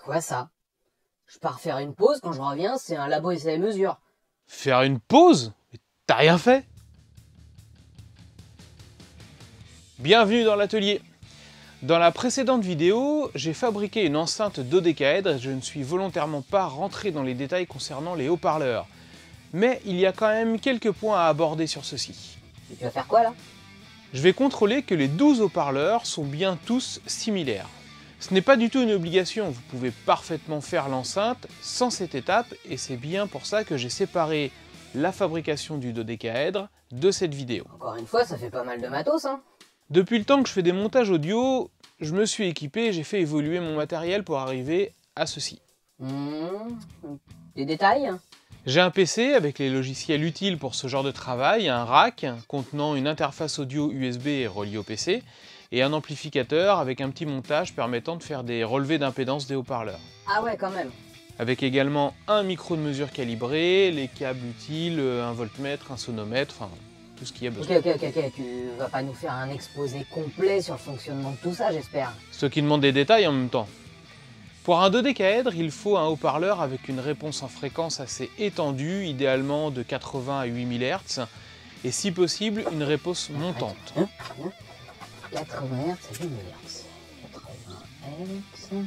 Quoi ça? Je pars faire une pause, quand je reviens, c'est un labo essai et mesure. Faire une pause? Mais t'as rien fait? Bienvenue dans l'atelier. Dans la précédente vidéo, j'ai fabriqué une enceinte dodécaèdre et je ne suis volontairement pas rentré dans les détails concernant les haut-parleurs. Mais il y a quand même quelques points à aborder sur ceci. Et tu vas faire quoi là? Je vais contrôler que les 12 haut-parleurs sont bien tous similaires. Ce n'est pas du tout une obligation, vous pouvez parfaitement faire l'enceinte sans cette étape et c'est bien pour ça que j'ai séparé la fabrication du dodécaèdre de cette vidéo. Encore une fois, ça fait pas mal de matos, hein. Depuis le temps que je fais des montages audio, je me suis équipé et j'ai fait évoluer mon matériel pour arriver à ceci. Des détails? J'ai un PC avec les logiciels utiles pour ce genre de travail, un rack contenant une interface audio USB reliée au PC, et un amplificateur avec un petit montage permettant de faire des relevés d'impédance des haut-parleurs. Ah ouais, quand même. Avec également un micro de mesure calibré, les câbles utiles, un voltmètre, un sonomètre, enfin tout ce qu'il y a besoin. Ok, tu vas pas nous faire un exposé complet sur le fonctionnement de tout ça, j'espère. Ce qui demande des détails en même temps. Pour un dodécaèdre, il faut un haut-parleur avec une réponse en fréquence assez étendue, idéalement de 80 à 8000 Hz, et si possible, une réponse montante. 80 Hz et 8000 Hz. 80 Hz.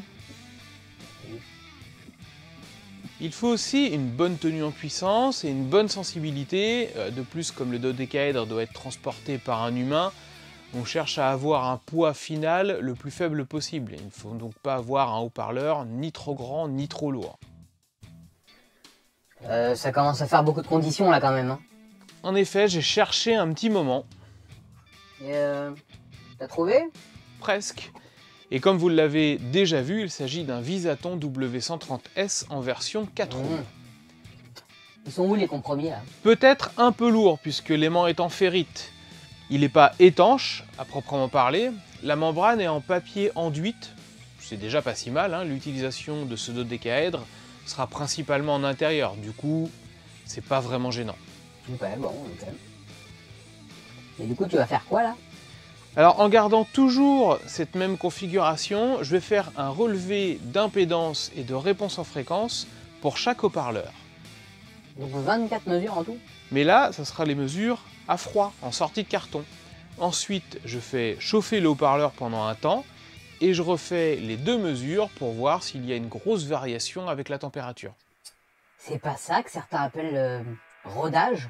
Il faut aussi une bonne tenue en puissance et une bonne sensibilité. De plus, comme le dodécaèdre doit être transporté par un humain, on cherche à avoir un poids final le plus faible possible. Il ne faut donc pas avoir un haut-parleur ni trop grand ni trop lourd. Ça commence à faire beaucoup de conditions là quand même, hein. En effet, j'ai cherché un petit moment. Et t'as trouvé? Presque. Et comme vous l'avez déjà vu, il s'agit d'un Visaton W130S en version 4 roues. Ils sont où les compromis là? Peut-être un peu lourd puisque l'aimant est en ferrite. Il n'est pas étanche, à proprement parler. La membrane est en papier enduite. C'est déjà pas si mal, hein. L'utilisation de ce dodécaèdre sera principalement en intérieur. Du coup, c'est pas vraiment gênant. Ouais, bon, ok. Et du coup, tu vas faire quoi là? Alors en gardant toujours cette même configuration, je vais faire un relevé d'impédance et de réponse en fréquence pour chaque haut-parleur. Donc 24 mesures en tout? Mais là, ça sera les mesures à froid, en sortie de carton. Ensuite, je fais chauffer le haut-parleur pendant un temps et je refais les deux mesures pour voir s'il y a une grosse variation avec la température. C'est pas ça que certains appellent rodage?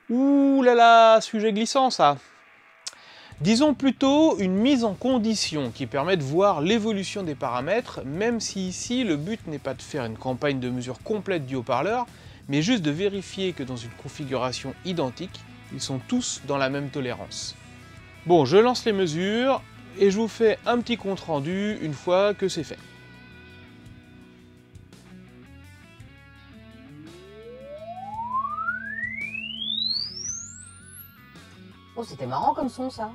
Ouh là là, sujet glissant ça. Disons plutôt une mise en condition qui permet de voir l'évolution des paramètres, même si ici le but n'est pas de faire une campagne de mesure complète du haut-parleur, mais juste de vérifier que dans une configuration identique, ils sont tous dans la même tolérance. Bon, je lance les mesures et je vous fais un petit compte rendu une fois que c'est fait. Oh, c'était marrant comme son ça.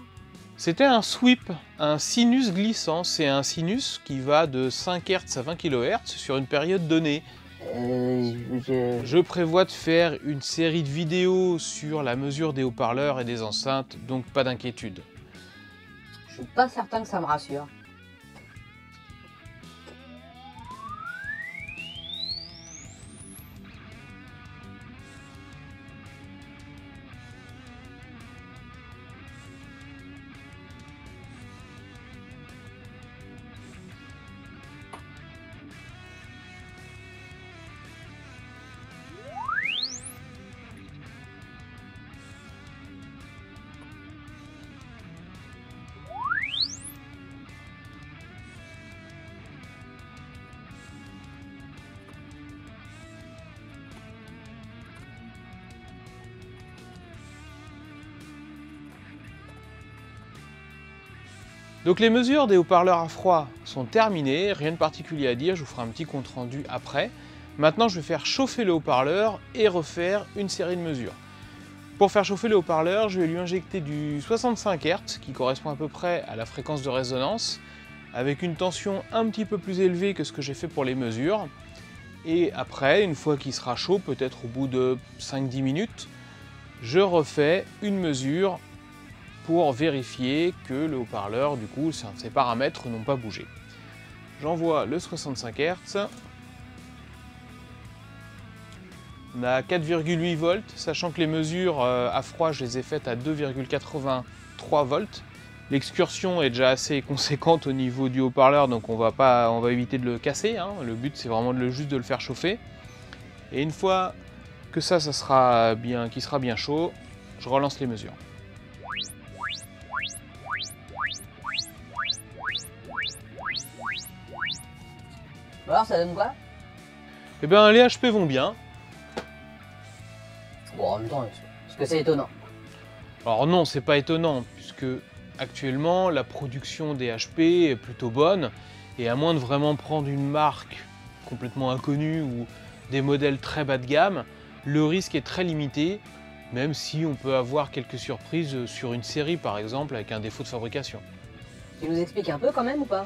C'était un sweep, un sinus glissant. C'est un sinus qui va de 5 Hz à 20 kHz sur une période donnée. Je prévois de faire une série de vidéos sur la mesure des haut-parleurs et des enceintes, donc pas d'inquiétude. Je suis pas certain que ça me rassure. Donc les mesures des haut-parleurs à froid sont terminées, rien de particulier à dire, je vous ferai un petit compte rendu après. Maintenant je vais faire chauffer le haut-parleur et refaire une série de mesures. Pour faire chauffer le haut-parleur, je vais lui injecter du 65 Hz, qui correspond à peu près à la fréquence de résonance, avec une tension un petit peu plus élevée que ce que j'ai fait pour les mesures. Et après, une fois qu'il sera chaud, peut-être au bout de 5-10 minutes, je refais une mesure pour vérifier que le haut-parleur, du coup, ses paramètres n'ont pas bougé. j'envoie le 65 Hz. On a 4,8 volts, sachant que les mesures à froid, je les ai faites à 2,83 volts. L'excursion est déjà assez conséquente au niveau du haut-parleur, donc on va éviter de le casser, hein. Le but, c'est vraiment juste de le faire chauffer. Et une fois que qu'il sera bien chaud, je relance les mesures. Alors, ça donne quoi? Eh bien, les HP vont bien. Bon, en même temps, est-ce que c'est étonnant? Alors non, c'est pas étonnant, puisque actuellement, la production des HP est plutôt bonne, et à moins de vraiment prendre une marque complètement inconnue ou des modèles très bas de gamme, le risque est très limité, même si on peut avoir quelques surprises sur une série par exemple avec un défaut de fabrication. Tu nous expliques un peu quand même ou pas?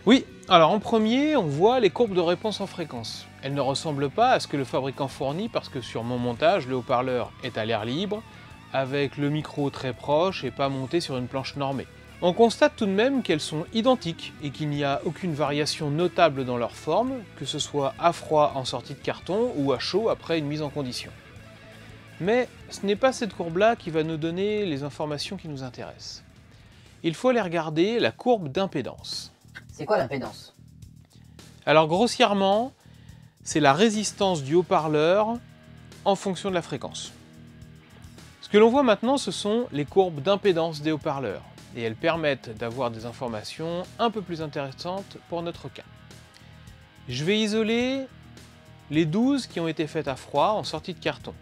Oui, alors en premier, on voit les courbes de réponse en fréquence. Elles ne ressemblent pas à ce que le fabricant fournit parce que sur mon montage, le haut-parleur est à l'air libre, avec le micro très proche et pas monté sur une planche normée. On constate tout de même qu'elles sont identiques et qu'il n'y a aucune variation notable dans leur forme, que ce soit à froid en sortie de carton ou à chaud après une mise en condition. Mais ce n'est pas cette courbe-là qui va nous donner les informations qui nous intéressent. Il faut aller regarder la courbe d'impédance. C'est quoi l'impédance? Alors grossièrement, c'est la résistance du haut-parleur en fonction de la fréquence. Ce que l'on voit maintenant, ce sont les courbes d'impédance des haut-parleurs, et elles permettent d'avoir des informations un peu plus intéressantes pour notre cas. Je vais isoler les 12 qui ont été faites à froid en sortie de carton.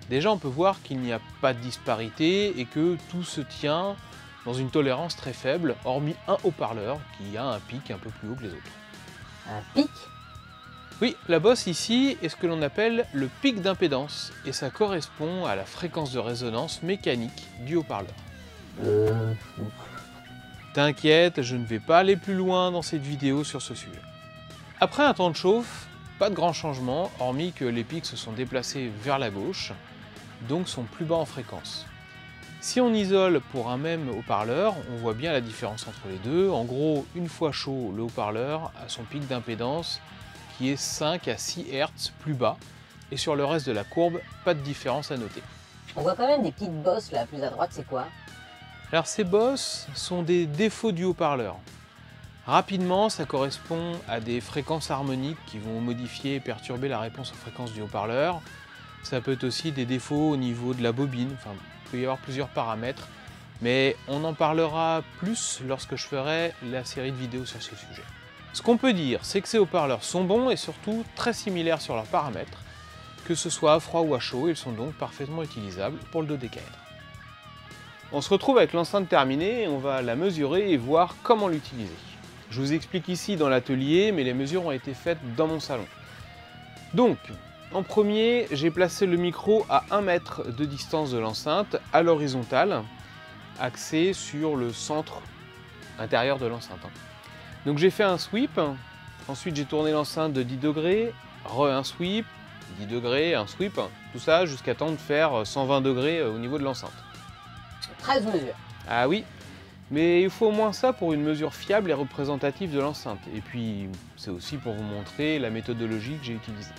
Déjà, on peut voir qu'il n'y a pas de disparité et que tout se tient dans une tolérance très faible, hormis un haut-parleur qui a un pic un peu plus haut que les autres. Un pic? Oui, la bosse ici est ce que l'on appelle le pic d'impédance, et ça correspond à la fréquence de résonance mécanique du haut-parleur. T'inquiète, je ne vais pas aller plus loin dans cette vidéo sur ce sujet. Après un temps de chauffe, pas de grand changement, hormis que les pics se sont déplacés vers la gauche, donc sont plus bas en fréquence. Si on isole pour un même haut-parleur, on voit bien la différence entre les deux. En gros, une fois chaud, le haut-parleur a son pic d'impédance qui est 5 à 6 Hz plus bas, et sur le reste de la courbe, pas de différence à noter. On voit quand même des petites bosses là, plus à droite, c'est quoi? Alors ces bosses sont des défauts du haut-parleur. Rapidement, ça correspond à des fréquences harmoniques qui vont modifier et perturber la réponse aux fréquences du haut-parleur. Ça peut être aussi des défauts au niveau de la bobine, enfin, il peut y avoir plusieurs paramètres, mais on en parlera plus lorsque je ferai la série de vidéos sur ce sujet. Ce qu'on peut dire, c'est que ces haut-parleurs sont bons et surtout très similaires sur leurs paramètres. Que ce soit à froid ou à chaud, ils sont donc parfaitement utilisables pour le dodécaèdre. On se retrouve avec l'enceinte terminée et on va la mesurer et voir comment l'utiliser. Je vous explique ici dans l'atelier, mais les mesures ont été faites dans mon salon. Donc, en premier, j'ai placé le micro à 1 mètre de distance de l'enceinte, à l'horizontale, axé sur le centre intérieur de l'enceinte. Donc j'ai fait un sweep, ensuite j'ai tourné l'enceinte de 10 degrés, un sweep, 10 degrés, un sweep, tout ça jusqu'à temps de faire 120 degrés au niveau de l'enceinte. 13 mesures. Ah oui, mais il faut au moins ça pour une mesure fiable et représentative de l'enceinte. Et puis c'est aussi pour vous montrer la méthodologie que j'ai utilisée.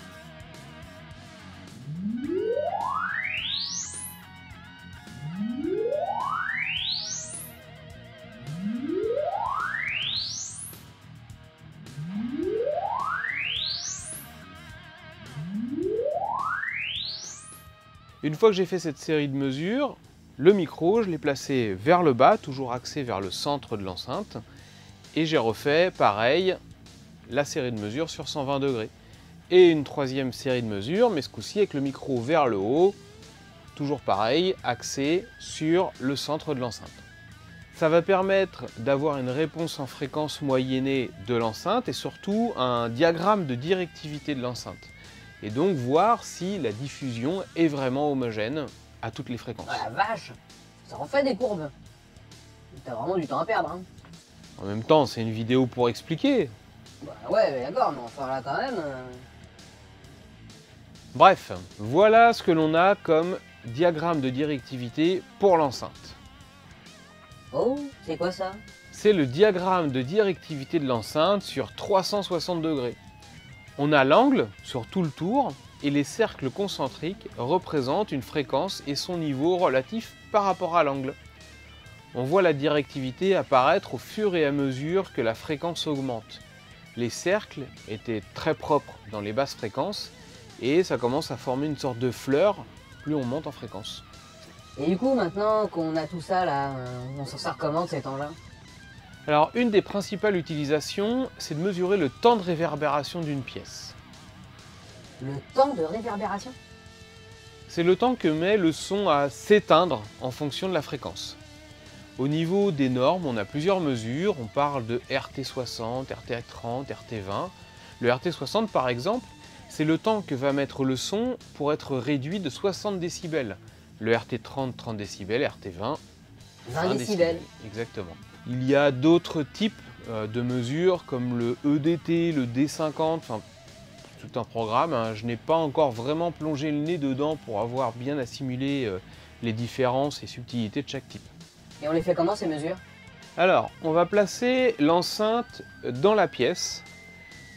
Une fois que j'ai fait cette série de mesures, le micro, je l'ai placé vers le bas, toujours axé vers le centre de l'enceinte, et j'ai refait, pareil, la série de mesures sur 120 degrés. Et une troisième série de mesures, mais ce coup-ci avec le micro vers le haut, toujours pareil, axé sur le centre de l'enceinte. Ça va permettre d'avoir une réponse en fréquence moyennée de l'enceinte et surtout un diagramme de directivité de l'enceinte. Et donc voir si la diffusion est vraiment homogène à toutes les fréquences. Oh la vache, ça en fait des courbes. T'as vraiment du temps à perdre, hein. En même temps, c'est une vidéo pour expliquer. Bah ouais, mais d'accord, mais enfin là quand même... Bref, voilà ce que l'on a comme diagramme de directivité pour l'enceinte. Oh, c'est quoi ça? c'est le diagramme de directivité de l'enceinte sur 360 degrés. On a l'angle sur tout le tour et les cercles concentriques représentent une fréquence et son niveau relatif par rapport à l'angle. On voit la directivité apparaître au fur et à mesure que la fréquence augmente. Les cercles étaient très propres dans les basses fréquences et ça commence à former une sorte de fleur plus on monte en fréquence. Et du coup, maintenant qu'on a tout ça là, on s'en sert comment de cet engin? Alors, une des principales utilisations, c'est de mesurer le temps de réverbération d'une pièce. Le temps de réverbération? C'est le temps que met le son à s'éteindre en fonction de la fréquence. Au niveau des normes, on a plusieurs mesures, on parle de RT60, RT30, RT20. Le RT60 par exemple, c'est le temps que va mettre le son pour être réduit de 60 décibels. Le RT30, 30 décibels, RT20, 20 décibels. Exactement. Il y a d'autres types de mesures comme le EDT, le D50, enfin tout un programme. Hein. Je n'ai pas encore vraiment plongé le nez dedans pour avoir bien assimilé les différences et subtilités de chaque type. Et on les fait comment ces mesures? Alors, on va placer l'enceinte dans la pièce,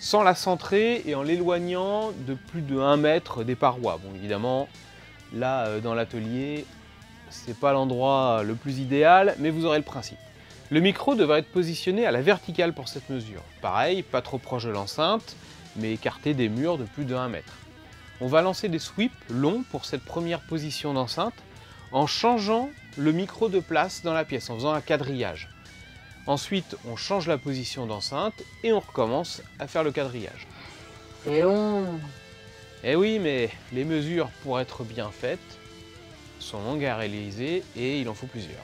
sans la centrer et en l'éloignant de plus de 1 mètre des parois. Bon, évidemment, là, dans l'atelier, c'est pas l'endroit le plus idéal, mais vous aurez le principe. Le micro devrait être positionné à la verticale pour cette mesure. Pareil, pas trop proche de l'enceinte, mais écarté des murs de plus de 1 mètre. On va lancer des sweeps longs pour cette première position d'enceinte, en changeant le micro de place dans la pièce, en faisant un quadrillage. Ensuite, on change la position d'enceinte et on recommence à faire le quadrillage. C'est long. Eh oui, mais les mesures, pour être bien faites, sont longues à réaliser et il en faut plusieurs.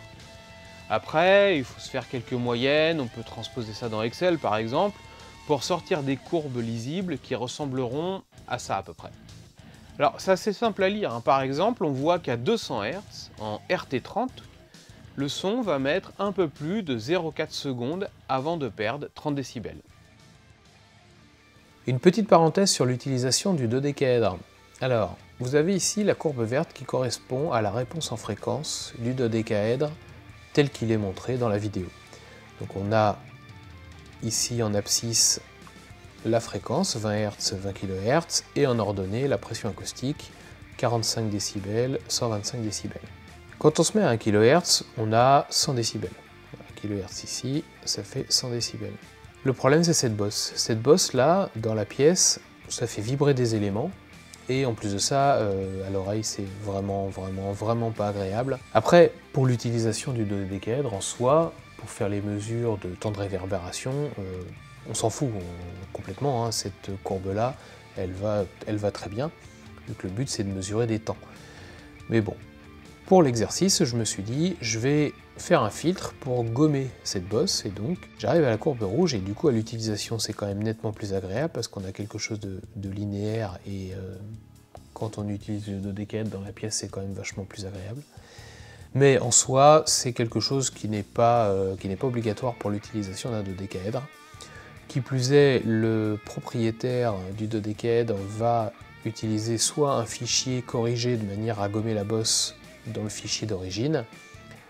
Après, il faut se faire quelques moyennes, on peut transposer ça dans Excel par exemple, pour sortir des courbes lisibles qui ressembleront à ça à peu près. Alors, c'est assez simple à lire. Hein. Par exemple, on voit qu'à 200 Hz, en RT30, le son va mettre un peu plus de 0,4 secondes avant de perdre 30 décibels. Une petite parenthèse sur l'utilisation du dodécaèdre. Alors, vous avez ici la courbe verte qui correspond à la réponse en fréquence du dodécaèdre tel qu'il est montré dans la vidéo. Donc on a ici en abscisse la fréquence, 20 Hz, 20 kHz, et en ordonnée, la pression acoustique, 45 décibels, 125 décibels. Quand on se met à 1 kHz, on a 100 décibels. 1 kHz ici, ça fait 100 décibels. Le problème, c'est cette bosse. Cette bosse-là, dans la pièce, ça fait vibrer des éléments, et en plus de ça, à l'oreille, c'est vraiment pas agréable. Après, pour l'utilisation du dodécaèdre en soi, pour faire les mesures de temps de réverbération, on s'en fout complètement, hein. Cette courbe-là, elle va très bien. Donc le but, c'est de mesurer des temps. Mais bon, pour l'exercice, je me suis dit, je vais faire un filtre pour gommer cette bosse, et donc j'arrive à la courbe rouge, et du coup, à l'utilisation, c'est quand même nettement plus agréable, parce qu'on a quelque chose de linéaire, et quand on utilise le dodécaèdre dans la pièce, c'est quand même vachement plus agréable. Mais en soi, c'est quelque chose qui n'est pas obligatoire pour l'utilisation d'un dodécaèdre. Qui plus est, le propriétaire du dodécaèdre va utiliser soit un fichier corrigé de manière à gommer la bosse dans le fichier d'origine,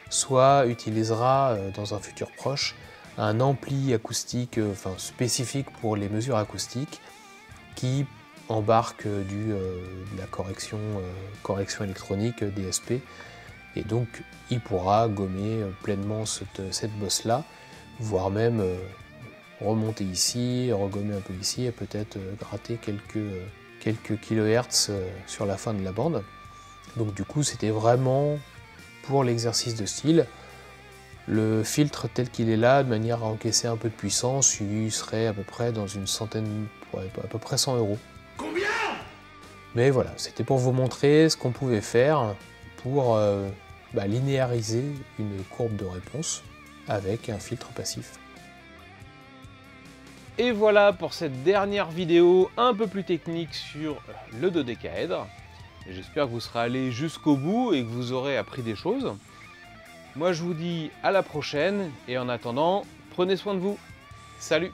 soit utilisera dans un futur proche un ampli acoustique spécifique pour les mesures acoustiques qui embarque de la correction électronique DSP, et donc il pourra gommer pleinement cette bosse-là, voire même remonter ici, regommer un peu ici et peut-être gratter quelques kilohertz sur la fin de la bande. Donc du coup, c'était vraiment pour l'exercice de style. Le filtre tel qu'il est là, de manière à encaisser un peu de puissance, il serait à peu près dans une centaine, à peu près 100 €. Combien? Mais voilà, c'était pour vous montrer ce qu'on pouvait faire pour linéariser une courbe de réponse avec un filtre passif. Et voilà pour cette dernière vidéo un peu plus technique sur le dodécaèdre. J'espère que vous serez allé jusqu'au bout et que vous aurez appris des choses. Moi je vous dis à la prochaine et en attendant, prenez soin de vous. Salut!